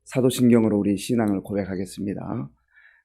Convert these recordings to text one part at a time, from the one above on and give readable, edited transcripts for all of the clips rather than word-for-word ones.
사도신경으로 우리 신앙을 고백하겠습니다.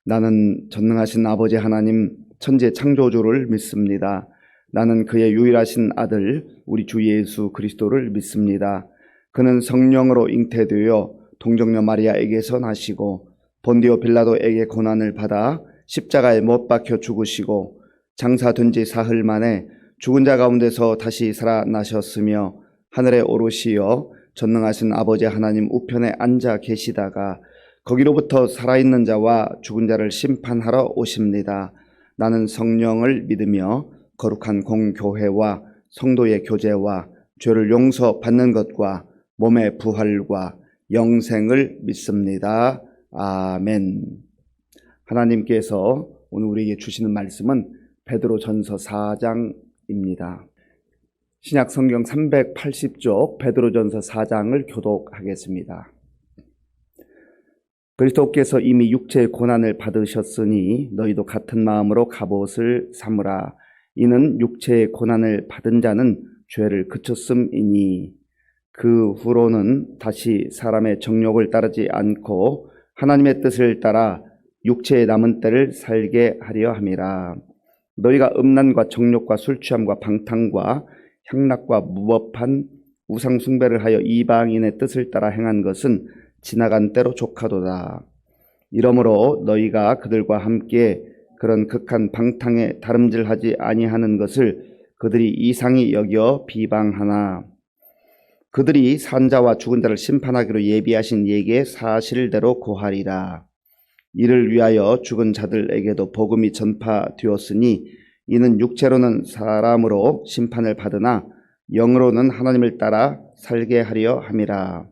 나는 전능하신 아버지 하나님 천지 창조주를 믿습니다. 나는 그의 유일하신 아들 우리 주 예수 그리스도를 믿습니다. 그는 성령으로 잉태되어 동정녀 마리아에게서 나시고 본디오 빌라도에게 고난을 받아 십자가에 못 박혀 죽으시고 장사된 지 사흘 만에 죽은 자 가운데서 다시 살아나셨으며 하늘에 오르시어 전능하신 아버지 하나님 우편에 앉아 계시다가 거기로부터 살아있는 자와 죽은 자를 심판하러 오십니다. 나는 성령을 믿으며 거룩한 공교회와 성도의 교제와 죄를 용서받는 것과 몸의 부활과 영생을 믿습니다. 아멘. 하나님께서 오늘 우리에게 주시는 말씀은 베드로전서 4장입니다. 신약 성경 380쪽 베드로전서 4장을 교독하겠습니다. 그리스도께서 이미 육체의 고난을 받으셨으니 너희도 같은 마음으로 갑옷을 삼으라. 이는 육체의 고난을 받은 자는 죄를 그쳤음이니 그 후로는 다시 사람의 정욕을 따르지 않고 하나님의 뜻을 따라 육체의 남은 때를 살게 하려 함이라. 너희가 음란과 정욕과 술취함과 방탕과 향락과 무법한 우상 숭배를 하여 이방인의 뜻을 따라 행한 것은 지나간 때로 족하도다. 이러므로 너희가 그들과 함께 그런 극한 방탕에 다름질하지 아니하는 것을 그들이 이상히 여겨 비방하나 그들이 산자와 죽은 자를 심판하기로 예비하신 예기의 사실대로 고하리라. 이를 위하여 죽은 자들에게도 복음이 전파되었으니 이는 육체로는 사람으로 심판을 받으나 영으로는 하나님을 따라 살게 하려 함이라.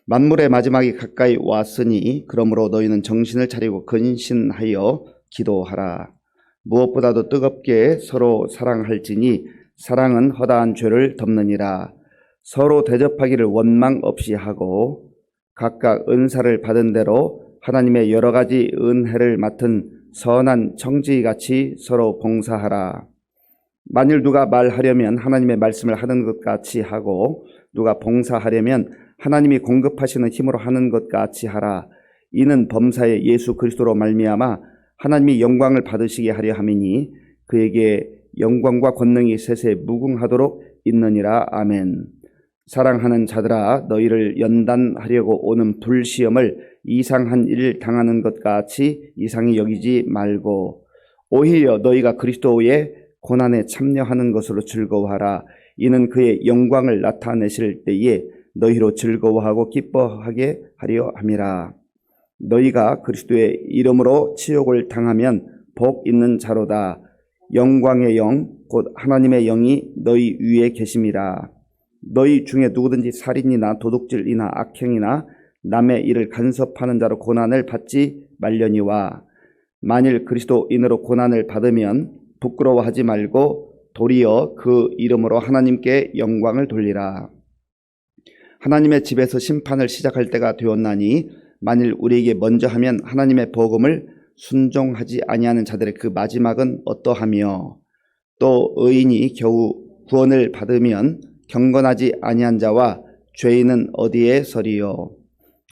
만물의 마지막이 가까이 왔으니 그러므로 너희는 정신을 차리고 근신하여 기도하라. 무엇보다도 뜨겁게 서로 사랑할지니 사랑은 허다한 죄를 덮느니라. 서로 대접하기를 원망 없이 하고 각각 은사를 받은 대로 하나님의 여러 가지 은혜를 맡은 선한 청지기같이 서로 봉사하라. 만일 누가 말하려면 하나님의 말씀을 하는 것 같이 하고 누가 봉사하려면 하나님이 공급하시는 힘으로 하는 것 같이 하라. 이는 범사에 예수 그리스도로 말미암아 하나님이 영광을 받으시게 하려 함이니 그에게 영광과 권능이 세세 무궁하도록 있느니라. 아멘. 사랑하는 자들아, 너희를 연단하려고 오는 불시험을 이상한 일을 당하는 것 같이 이상히 여기지 말고 오히려 너희가 그리스도의 고난에 참여하는 것으로 즐거워하라. 이는 그의 영광을 나타내실 때에 너희로 즐거워하고 기뻐하게 하려 함이라. 너희가 그리스도의 이름으로 치욕을 당하면 복 있는 자로다. 영광의 영 곧 하나님의 영이 너희 위에 계심이라. 너희 중에 누구든지 살인이나 도둑질이나 악행이나 남의 일을 간섭하는 자로 고난을 받지 말려니와 만일 그리스도인으로 고난을 받으면 부끄러워하지 말고 도리어 그 이름으로 하나님께 영광을 돌리라. 하나님의 집에서 심판을 시작할 때가 되었나니 만일 우리에게 먼저 하면 하나님의 복음을 순종하지 아니하는 자들의 그 마지막은 어떠하며 또 의인이 겨우 구원을 받으면 경건하지 아니한 자와 죄인은 어디에 서리요.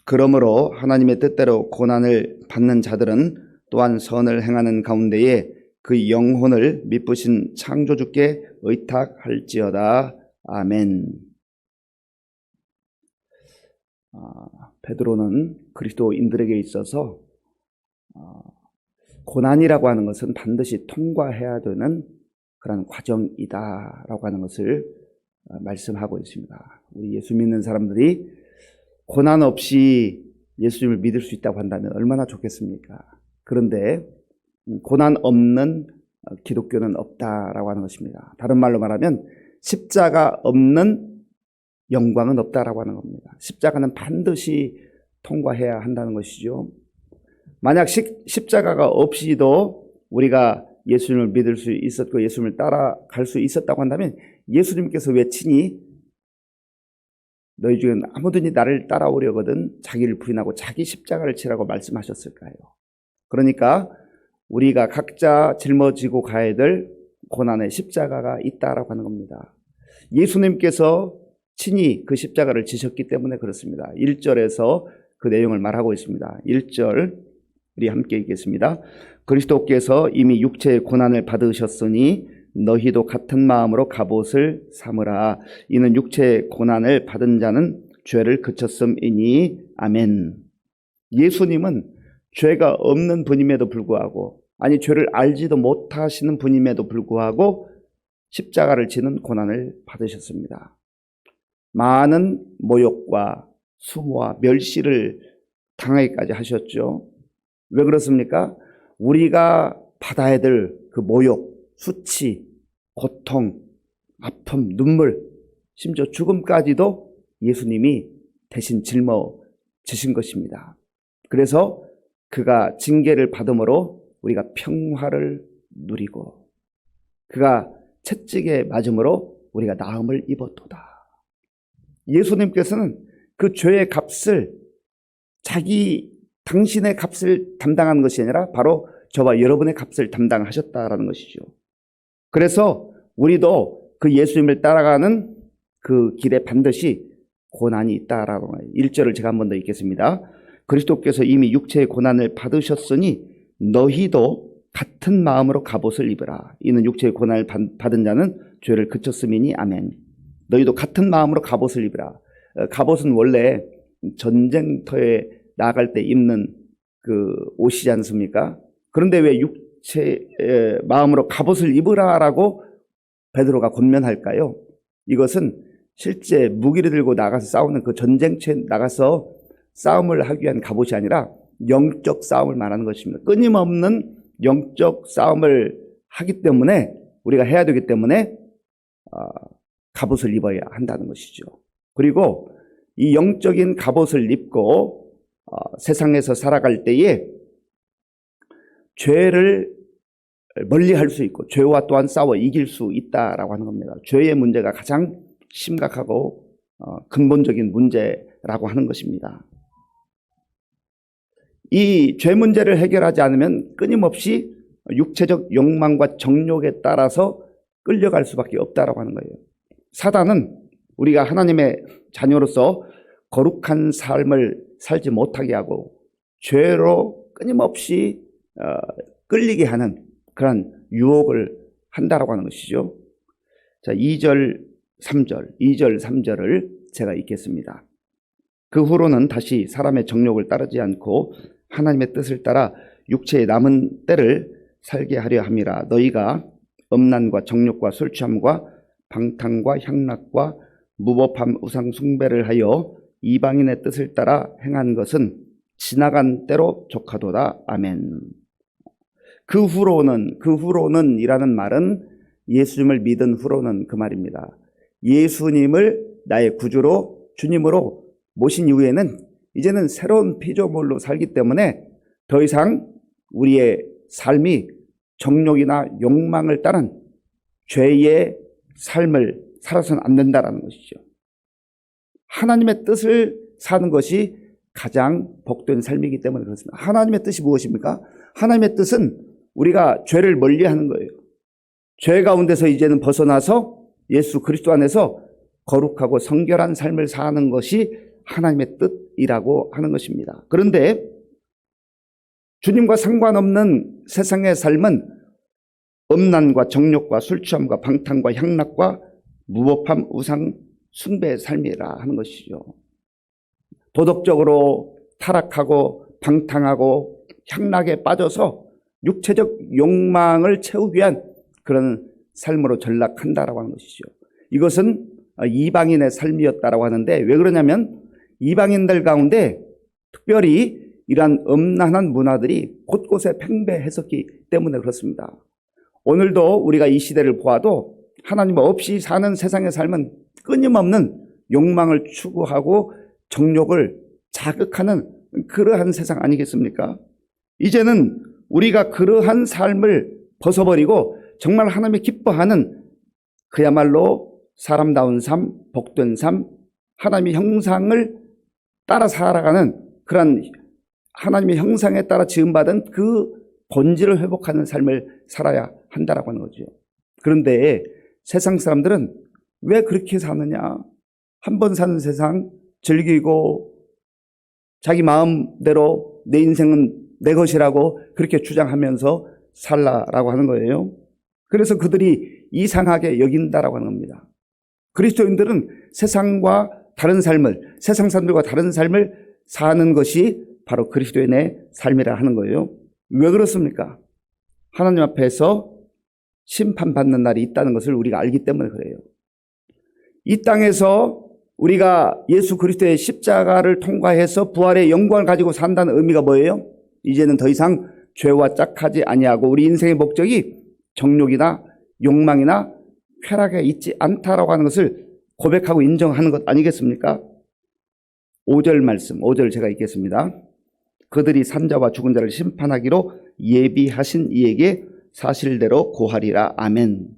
그러므로 하나님의 뜻대로 고난을 받는 자들은 또한 선을 행하는 가운데에 그 영혼을 미쁘신 창조주께 의탁할지어다. 아멘. 베드로는 그리스도인들에게 있어서 고난이라고 하는 것은 반드시 통과해야 되는 그런 과정이다라고 하는 것을 말씀하고 있습니다. 우리 예수 믿는 사람들이 고난 없이 예수님을 믿을 수 있다고 한다면 얼마나 좋겠습니까? 그런데 고난 없는 기독교는 없다라고 하는 것입니다. 다른 말로 말하면 십자가 없는 영광은 없다라고 하는 겁니다. 십자가는 반드시 통과해야 한다는 것이죠. 만약 십자가가 없이도 우리가 예수님을 믿을 수 있었고 예수님을 따라갈 수 있었다고 한다면 예수님께서 왜 친히 너희 중에 아무든지 나를 따라오려거든 자기를 부인하고 자기 십자가를 지라고 말씀하셨을까요? 그러니까 우리가 각자 짊어지고 가야 될 고난의 십자가가 있다라고 하는 겁니다. 예수님께서 친히 그 십자가를 지셨기 때문에 그렇습니다. 1절에서 그 내용을 말하고 있습니다. 1절 우리 함께 읽겠습니다. 그리스도께서 이미 육체의 고난을 받으셨으니 너희도 같은 마음으로 갑옷을 삼으라. 이는 육체의 고난을 받은 자는 죄를 그쳤음이니. 아멘. 예수님은 죄가 없는 분임에도 불구하고, 아니 죄를 알지도 못하시는 분임에도 불구하고 십자가를 지는 고난을 받으셨습니다. 많은 모욕과 수모와 멸시를 당하기까지 하셨죠. 왜 그렇습니까? 우리가 받아야 될 그 모욕, 수치, 고통, 아픔, 눈물, 심지어 죽음까지도 예수님이 대신 짊어지신 것입니다. 그래서 그가 징계를 받음으로 우리가 평화를 누리고, 그가 채찍에 맞음으로 우리가 나음을 입었도다. 예수님께서는 그 죄의 값을, 당신의 값을 담당하는 것이 아니라 바로 저와 여러분의 값을 담당하셨다라는 것이죠. 그래서 우리도 그 예수님을 따라가는 그 길에 반드시 고난이 있다라고 말해요. 1절을 제가 한 번 더 읽겠습니다. 그리스도께서 이미 육체의 고난을 받으셨으니 너희도 같은 마음으로 갑옷을 입으라. 이는 육체의 고난을 받은 자는 죄를 그쳤음이니. 아멘. 너희도 같은 마음으로 갑옷을 입으라. 갑옷은 원래 전쟁터에 나갈 때 입는 그 옷이지 않습니까? 그런데 왜 육체의 마음으로 갑옷을 입으라라고 베드로가 권면할까요? 이것은 실제 무기를 들고 나가서 싸우는 그 전쟁터에 나가서 싸움을 하기 위한 갑옷이 아니라 영적 싸움을 말하는 것입니다. 끊임없는 영적 싸움을 하기 때문에, 우리가 해야 되기 때문에 갑옷을 입어야 한다는 것이죠. 그리고 이 영적인 갑옷을 입고 세상에서 살아갈 때에 죄를 멀리할 수 있고 죄와 또한 싸워 이길 수 있다라고 하는 겁니다. 죄의 문제가 가장 심각하고 근본적인 문제라고 하는 것입니다. 이 죄 문제를 해결하지 않으면 끊임없이 육체적 욕망과 정욕에 따라서 끌려갈 수밖에 없다라고 하는 거예요. 사단은 우리가 하나님의 자녀로서 거룩한 삶을 살지 못하게 하고 죄로 끊임없이 끌리게 하는 그런 유혹을 한다라고 하는 것이죠. 자, 2절 3절을 제가 읽겠습니다. 그 후로는 다시 사람의 정욕을 따르지 않고 하나님의 뜻을 따라 육체의 남은 때를 살게 하려 함이라. 너희가 음란과 정욕과 술 취함과 방탕과 향락과 무법함 우상 숭배를 하여 이방인의 뜻을 따라 행한 것은 지나간 때로 족하도다. 아멘. 그 후로는 이라는 말은 예수님을 믿은 후로는 그 말입니다. 예수님을 나의 구주로 주님으로 모신 이후에는 이제는 새로운 피조물로 살기 때문에 더 이상 우리의 삶이 정욕이나 욕망을 따른 죄의 삶을 살아서는 안 된다는 것이죠. 하나님의 뜻을 사는 것이 가장 복된 삶이기 때문에 그렇습니다. 하나님의 뜻이 무엇입니까? 하나님의 뜻은 우리가 죄를 멀리하는 거예요. 죄 가운데서 이제는 벗어나서 예수 그리스도 안에서 거룩하고 성결한 삶을 사는 것이 하나님의 뜻이라고 하는 것입니다. 그런데 주님과 상관없는 세상의 삶은 음란과 정욕과 술 취함과 방탕과 향락과 무법함 우상 숭배의 삶이라 하는 것이죠. 도덕적으로 타락하고 방탕하고 향락에 빠져서 육체적 욕망을 채우기 위한 그런 삶으로 전락한다라고 하는 것이죠. 이것은 이방인의 삶이었다라고 하는데, 왜 그러냐면 이방인들 가운데 특별히 이러한 음란한 문화들이 곳곳에 팽배했었기 때문에 그렇습니다. 오늘도 우리가 이 시대를 보아도 하나님 없이 사는 세상의 삶은 끊임없는 욕망을 추구하고 정욕을 자극하는 그러한 세상 아니겠습니까? 이제는 우리가 그러한 삶을 벗어버리고 정말 하나님이 기뻐하는 그야말로 사람다운 삶, 복된 삶, 하나님의 형상을 따라 살아가는 그런 하나님의 형상에 따라 지음받은 그 본질을 회복하는 삶을 살아야 한다라고 하는 거죠. 그런데 세상 사람들은 왜 그렇게 사느냐? 한 번 사는 세상 즐기고 자기 마음대로 내 인생은 내 것이라고 그렇게 주장하면서 살라라고 하는 거예요. 그래서 그들이 이상하게 여긴다라고 하는 겁니다. 그리스도인들은 세상과 다른 삶을, 세상 사람들과 다른 삶을 사는 것이 바로 그리스도인의 삶이라 하는 거예요. 왜 그렇습니까? 하나님 앞에서 심판받는 날이 있다는 것을 우리가 알기 때문에 그래요. 이 땅에서 우리가 예수 그리스도의 십자가를 통과해서 부활의 영광을 가지고 산다는 의미가 뭐예요? 이제는 더 이상 죄와 짝하지 아니하고 우리 인생의 목적이 정욕이나 욕망이나 쾌락에 있지 않다라고 하는 것을 고백하고 인정하는 것 아니겠습니까? 5절 말씀, 5절 제가 읽겠습니다. 그들이 산자와 죽은 자를 심판하기로 예비하신 이에게 사실대로 고하리라. 아멘.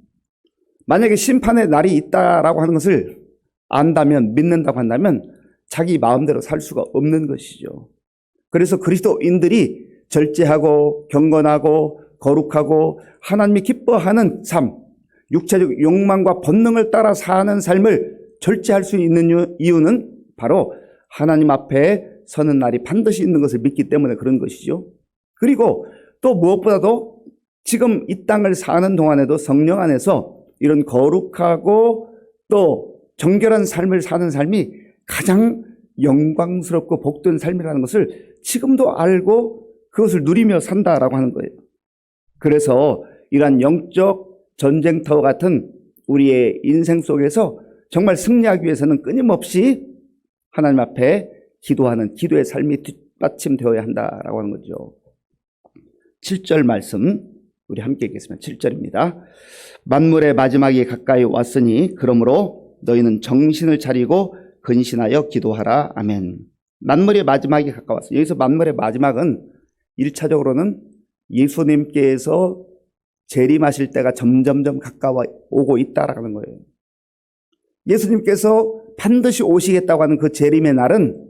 만약에 심판의 날이 있다라고 하는 것을 안다면, 믿는다고 한다면 자기 마음대로 살 수가 없는 것이죠. 그래서 그리스도인들이 절제하고 경건하고 거룩하고 하나님이 기뻐하는 삶, 육체적 욕망과 본능을 따라 사는 삶을 절제할 수 있는 이유는 바로 하나님 앞에 서는 날이 반드시 있는 것을 믿기 때문에 그런 것이죠. 그리고 또 무엇보다도 지금 이 땅을 사는 동안에도 성령 안에서 이런 거룩하고 또 정결한 삶을 사는 삶이 가장 영광스럽고 복된 삶이라는 것을 지금도 알고 그것을 누리며 산다라고 하는 거예요. 그래서 이러한 영적 전쟁터 같은 우리의 인생 속에서 정말 승리하기 위해서는 끊임없이 하나님 앞에 기도하는 기도의 삶이 뒷받침되어야 한다라고 하는 거죠. 7절 말씀 우리 함께 읽겠습니다. 7절입니다. 만물의 마지막이 가까이 왔으니 그러므로 너희는 정신을 차리고 근신하여 기도하라. 아멘. 만물의 마지막이 가까웠어요. 여기서 만물의 마지막은 1차적으로는 예수님께서 재림하실 때가 점점점 가까워 오고 있다라는 거예요. 예수님께서 반드시 오시겠다고 하는 그 재림의 날은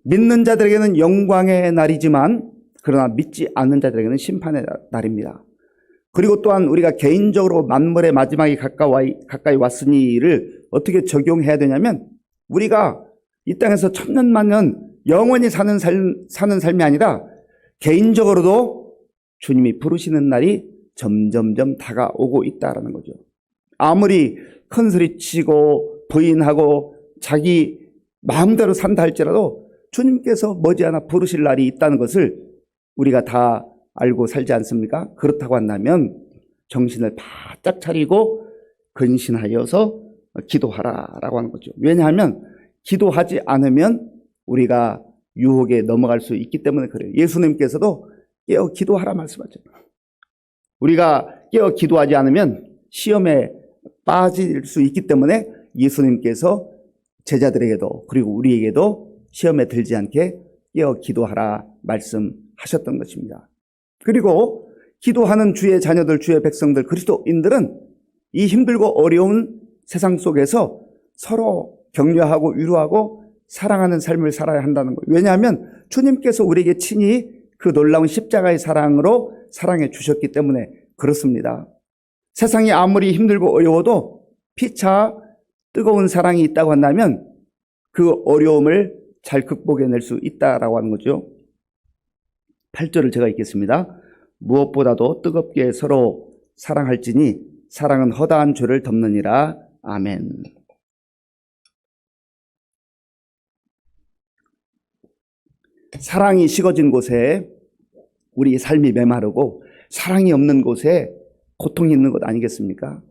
믿는 자들에게는 영광의 날이지만 그러나 믿지 않는 자들에게는 심판의 날입니다. 그리고 또한 우리가 개인적으로 만물의 마지막이 가까이 왔으니를 어떻게 적용해야 되냐면 우리가 이 땅에서 천년만년 영원히 사는 삶이 아니라 개인적으로도 주님이 부르시는 날이 점점점 다가오고 있다라는 거죠. 아무리 큰 소리 치고 부인하고 자기 마음대로 산다 할지라도 주님께서 머지않아 부르실 날이 있다는 것을 우리가 다 알고 살지 않습니까? 그렇다고 한다면 정신을 바짝 차리고 근신하여서 기도하라라고 하는 거죠. 왜냐하면 기도하지 않으면 우리가 유혹에 넘어갈 수 있기 때문에 그래요. 예수님께서도 깨어 기도하라 말씀하죠. 우리가 깨어 기도하지 않으면 시험에 빠질 수 있기 때문에 예수님께서 제자들에게도 그리고 우리에게도 시험에 들지 않게 깨어 기도하라 말씀하셨던 것입니다. 그리고 기도하는 주의 자녀들, 주의 백성들, 그리스도인들은 이 힘들고 어려운 세상 속에서 서로 격려하고 위로하고 사랑하는 삶을 살아야 한다는 거예요. 왜냐하면 주님께서 우리에게 친히 그 놀라운 십자가의 사랑으로 사랑해 주셨기 때문에 그렇습니다. 세상이 아무리 힘들고 어려워도 피차 뜨거운 사랑이 있다고 한다면 그 어려움을 잘 극복해낼 수 있다라고 하는 거죠. 8절을 제가 읽겠습니다. 무엇보다도 뜨겁게 서로 사랑할지니 사랑은 허다한 죄를 덮느니라. 아멘. 사랑이 식어진 곳에 우리 삶이 메마르고 사랑이 없는 곳에 고통이 있는 것 아니겠습니까?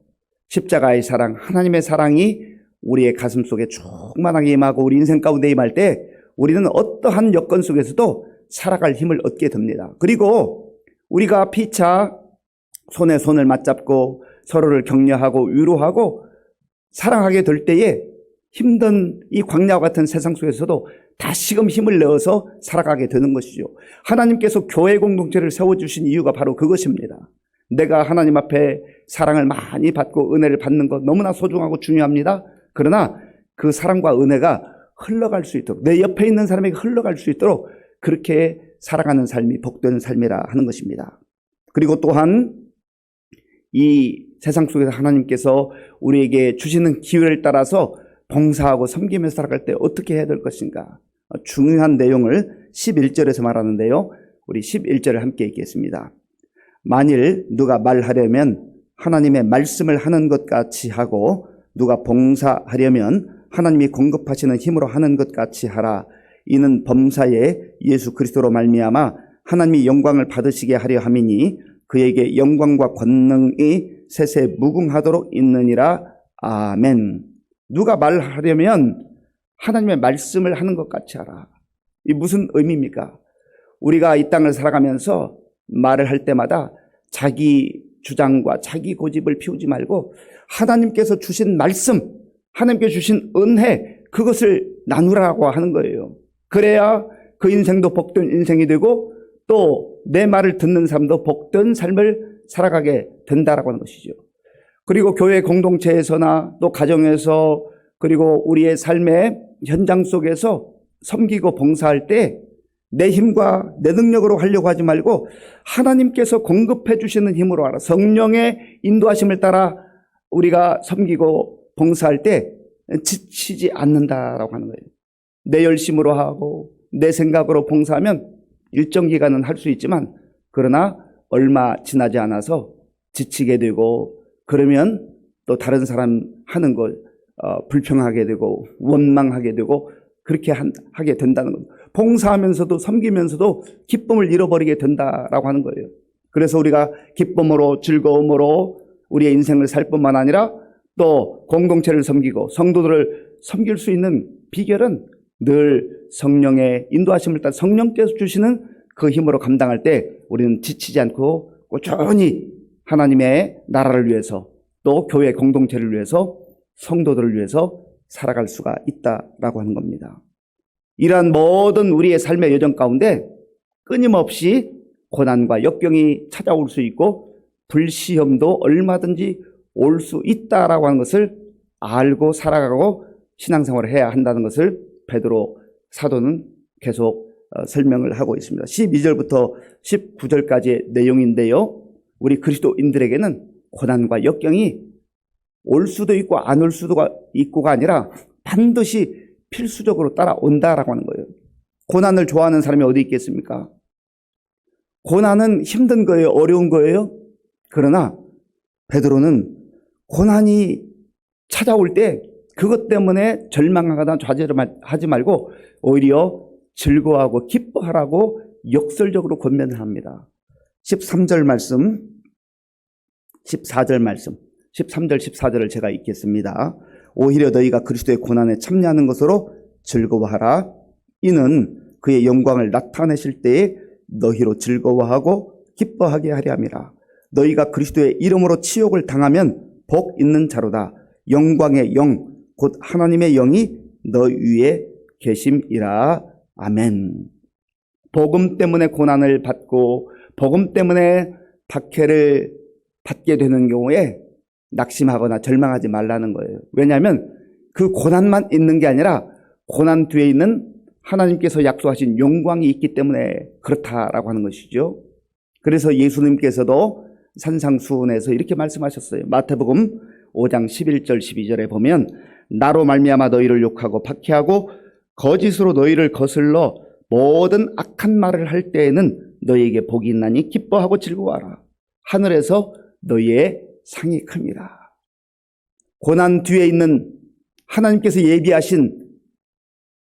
십자가의 사랑, 하나님의 사랑이 우리의 가슴 속에 충만하게 임하고 우리 인생 가운데 임할 때 우리는 어떠한 여건 속에서도 살아갈 힘을 얻게 됩니다. 그리고 우리가 피차 손에 손을 맞잡고 서로를 격려하고 위로하고 사랑하게 될 때에 힘든 이 광야와 같은 세상 속에서도 다시금 힘을 내어서 살아가게 되는 것이죠. 하나님께서 교회 공동체를 세워주신 이유가 바로 그것입니다. 내가 하나님 앞에 사랑을 많이 받고 은혜를 받는 것 너무나 소중하고 중요합니다. 그러나 그 사랑과 은혜가 흘러갈 수 있도록 내 옆에 있는 사람에게 흘러갈 수 있도록 그렇게 살아가는 삶이 복된 삶이라 하는 것입니다. 그리고 또한 이 세상 속에서 하나님께서 우리에게 주시는 기회를 따라서 봉사하고 섬기면서 살아갈 때 어떻게 해야 될 것인가? 중요한 내용을 11절에서 말하는데요. 우리 11절을 함께 읽겠습니다. 만일 누가 말하려면 하나님의 말씀을 하는 것 같이 하고 누가 봉사하려면 하나님이 공급하시는 힘으로 하는 것 같이 하라. 이는 범사에 예수 그리스도로 말미암아 하나님이 영광을 받으시게 하려 함이니 그에게 영광과 권능이 세세 무궁하도록 있느니라. 아멘. 누가 말하려면 하나님의 말씀을 하는 것 같이 하라. 이 무슨 의미입니까? 우리가 이 땅을 살아가면서 말을 할 때마다 자기 주장과 자기 고집을 피우지 말고 하나님께서 주신 말씀, 하나님께서 주신 은혜, 그것을 나누라고 하는 거예요. 그래야 그 인생도 복된 인생이 되고 또 내 말을 듣는 사람도 복된 삶을 살아가게 된다라고 하는 것이죠. 그리고 교회 공동체에서나 또 가정에서 그리고 우리의 삶의 현장 속에서 섬기고 봉사할 때 내 힘과 내 능력으로 하려고 하지 말고 하나님께서 공급해 주시는 힘으로 하라. 성령의 인도하심을 따라 우리가 섬기고 봉사할 때 지치지 않는다라고 하는 거예요. 내 열심으로 하고 내 생각으로 봉사하면 일정 기간은 할 수 있지만 그러나 얼마 지나지 않아서 지치게 되고 그러면 또 다른 사람 하는 걸 불평하게 되고 원망하게 되고 그렇게 하게 된다는 겁니다. 봉사하면서도 섬기면서도 기쁨을 잃어버리게 된다라고 하는 거예요. 그래서 우리가 기쁨으로 즐거움으로 우리의 인생을 살 뿐만 아니라 또 공동체를 섬기고 성도들을 섬길 수 있는 비결은 늘 성령의 인도하심을 따라 성령께서 주시는 그 힘으로 감당할 때 우리는 지치지 않고 꾸준히 하나님의 나라를 위해서 또 교회 공동체를 위해서 성도들을 위해서 살아갈 수가 있다라고 하는 겁니다. 이러한 모든 우리의 삶의 여정 가운데 끊임없이 고난과 역경이 찾아올 수 있고 불시험도 얼마든지 올 수 있다라고 하는 것을 알고 살아가고 신앙생활을 해야 한다는 것을 베드로 사도는 계속 설명을 하고 있습니다. 12절부터 19절까지의 내용인데요. 우리 그리스도인들에게는 고난과 역경이 올 수도 있고 안 올 수도 있고가 아니라 반드시 필수적으로 따라온다라고 하는 거예요. 고난을 좋아하는 사람이 어디 있겠습니까? 고난은 힘든 거예요? 어려운 거예요? 그러나 베드로는 고난이 찾아올 때 그것 때문에 절망하거나 좌절을 하지 말고 오히려 즐거워하고 기뻐하라고 역설적으로 권면을 합니다. 13절 말씀, 14절 말씀, 13절, 14절을 제가 읽겠습니다. 오히려 너희가 그리스도의 고난에 참여하는 것으로 즐거워하라. 이는 그의 영광을 나타내실 때에 너희로 즐거워하고 기뻐하게 하려 함이라. 너희가 그리스도의 이름으로 치욕을 당하면 복 있는 자로다. 영광의 영, 곧 하나님의 영이 너 위에 계심이라. 아멘. 복음 때문에 고난을 받고 복음 때문에 박해를 받게 되는 경우에 낙심하거나 절망하지 말라는 거예요. 왜냐하면 그 고난만 있는 게 아니라 고난 뒤에 있는 하나님께서 약속하신 영광이 있기 때문에 그렇다라고 하는 것이죠. 그래서 예수님께서도 산상수훈에서 이렇게 말씀하셨어요. 마태복음 5장 11절 12절에 보면 나로 말미암아 너희를 욕하고 박해하고 거짓으로 너희를 거슬러 모든 악한 말을 할 때에는 너희에게 복이 있나니 기뻐하고 즐거워하라. 하늘에서 너희의 상이 큽니다. 고난 뒤에 있는 하나님께서 예비하신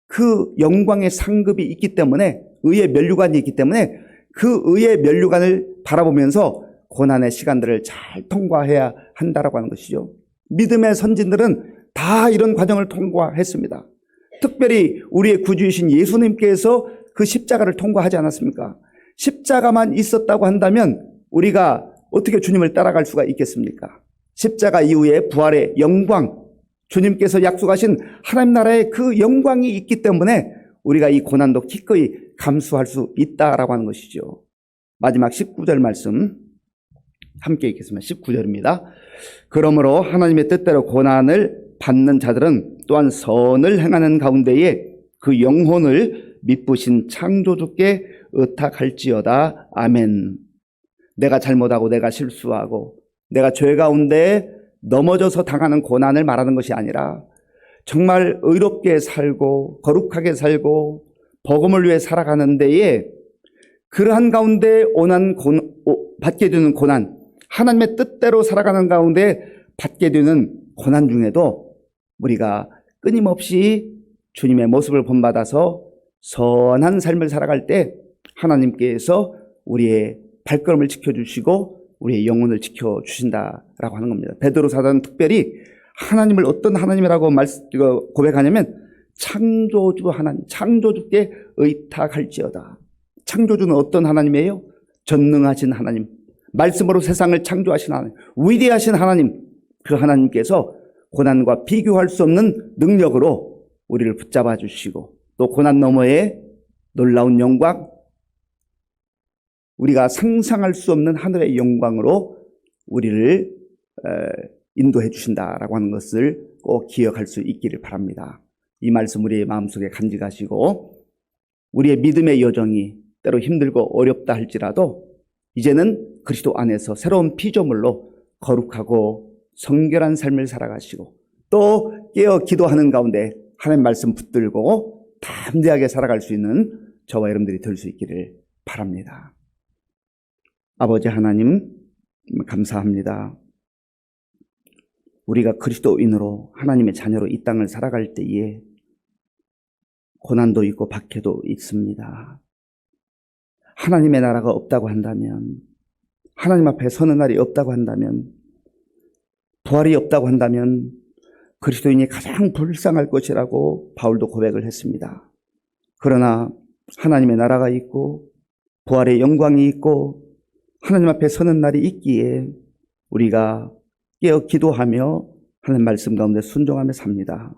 그 영광의 상급이 있기 때문에 의의 면류관이 있기 때문에 그 의의 면류관을 바라보면서 고난의 시간들을 잘 통과해야 한다라고 하는 것이죠. 믿음의 선진들은 다 이런 과정을 통과했습니다. 특별히 우리의 구주이신 예수님께서 그 십자가를 통과하지 않았습니까? 십자가만 있었다고 한다면 우리가 어떻게 주님을 따라갈 수가 있겠습니까? 십자가 이후에 부활의 영광, 주님께서 약속하신 하나님 나라의 그 영광이 있기 때문에 우리가 이 고난도 기꺼이 감수할 수 있다라고 하는 것이죠. 마지막 19절 말씀 함께 읽겠습니다. 19절입니다. 그러므로 하나님의 뜻대로 고난을 받는 자들은 또한 선을 행하는 가운데에 그 영혼을 미쁘신 창조주께 의탁할지어다. 아멘. 내가 잘못하고 내가 실수하고 내가 죄 가운데 넘어져서 당하는 고난을 말하는 것이 아니라 정말 의롭게 살고 거룩하게 살고 복음을 위해 살아가는 데에 그러한 가운데 받게 되는 고난, 하나님의 뜻대로 살아가는 가운데 받게 되는 고난 중에도 우리가 끊임없이 주님의 모습을 본받아서 선한 삶을 살아갈 때 하나님께서 우리의 발걸음을 지켜주시고 우리의 영혼을 지켜주신다라고 하는 겁니다. 베드로 사도는 특별히 하나님을 어떤 하나님이라고 고백하냐면 창조주 하나님, 창조주께 의탁할지어다. 창조주는 어떤 하나님이에요? 전능하신 하나님, 말씀으로 세상을 창조하신 하나님, 위대하신 하나님, 그 하나님께서 고난과 비교할 수 없는 능력으로 우리를 붙잡아 주시고 또 고난 너머에 놀라운 영광, 우리가 상상할 수 없는 하늘의 영광으로 우리를 인도해 주신다라고 하는 것을 꼭 기억할 수 있기를 바랍니다. 이 말씀 우리의 마음속에 간직하시고 우리의 믿음의 여정이 때로 힘들고 어렵다 할지라도 이제는 그리스도 안에서 새로운 피조물로 거룩하고 성결한 삶을 살아가시고 또 깨어 기도하는 가운데 하나님 말씀 붙들고 담대하게 살아갈 수 있는 저와 여러분들이 될 수 있기를 바랍니다. 아버지 하나님 감사합니다. 우리가 그리스도인으로 하나님의 자녀로 이 땅을 살아갈 때에 고난도 있고 박해도 있습니다. 하나님의 나라가 없다고 한다면, 하나님 앞에 서는 날이 없다고 한다면, 부활이 없다고 한다면 그리스도인이 가장 불쌍할 것이라고 바울도 고백을 했습니다. 그러나 하나님의 나라가 있고 부활의 영광이 있고 하나님 앞에 서는 날이 있기에 우리가 깨어 기도하며 하나님 말씀 가운데 순종하며 삽니다.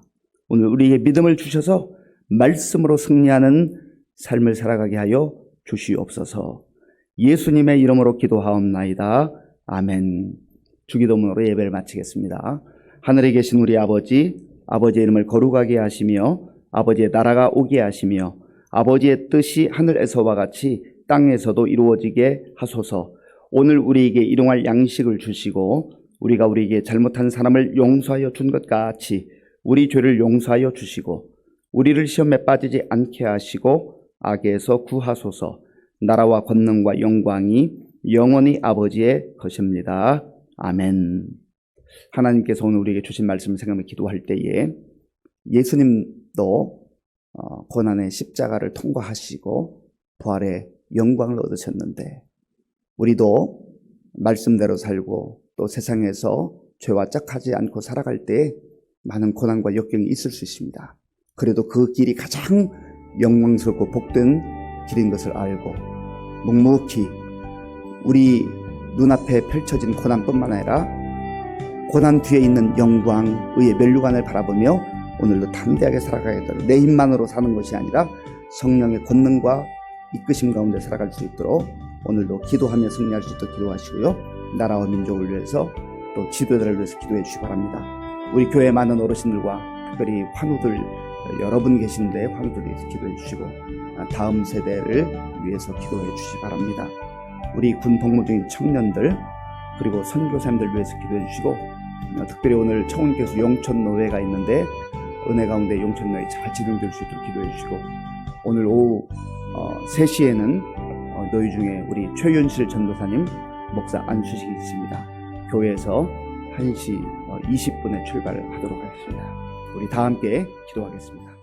오늘 우리에게 믿음을 주셔서 말씀으로 승리하는 삶을 살아가게 하여 주시옵소서. 예수님의 이름으로 기도하옵나이다. 아멘. 주기도문으로 예배를 마치겠습니다. 하늘에 계신 우리 아버지, 아버지의 이름을 거룩하게 하시며 아버지의 나라가 오게 하시며 아버지의 뜻이 하늘에서와 같이 땅에서도 이루어지게 하소서. 오늘 우리에게 일용할 양식을 주시고 우리가 우리에게 잘못한 사람을 용서하여 준 것 같이 우리 죄를 용서하여 주시고 우리를 시험에 빠지지 않게 하시고 악에서 구하소서. 나라와 권능과 영광이 영원히 아버지의 것입니다. 아멘. 하나님께서 오늘 우리에게 주신 말씀을 생각하며 기도할 때에 예수님도 고난의 십자가를 통과하시고 부활의 영광을 얻으셨는데 우리도 말씀대로 살고 또 세상에서 죄와 짝하지 않고 살아갈 때 많은 고난과 역경이 있을 수 있습니다. 그래도 그 길이 가장 영광스럽고 복된 길인 것을 알고 묵묵히 우리 눈앞에 펼쳐진 고난뿐만 아니라 고난 뒤에 있는 영광, 의의 면류관을 바라보며 오늘도 담대하게 살아가겠다. 내 힘만으로 사는 것이 아니라 성령의 권능과 이끄심 가운데 살아갈 수 있도록 오늘도 기도하며 승리할 수 있도록 기도하시고요. 나라와 민족을 위해서 또 지도자를 위해서 기도해 주시기 바랍니다. 우리 교회 많은 어르신들과 특별히 환우들 여러분 계신데 환우들 위해서 기도해 주시고 다음 세대를 위해서 기도해 주시기 바랍니다. 우리 군 복무 중인 청년들 그리고 선교사님들 위해서 기도해 주시고 특별히 오늘 청원교에서 용천노회가 있는데 은혜 가운데 용천노회 잘 진행될 수 있도록 기도해 주시고 오늘 오후 3시에는 너희 중에 우리 최윤실 전도사님 목사 안수식이 있습니다. 교회에서 1시 20분에 출발을 하도록 하겠습니다. 우리 다 함께 기도하겠습니다.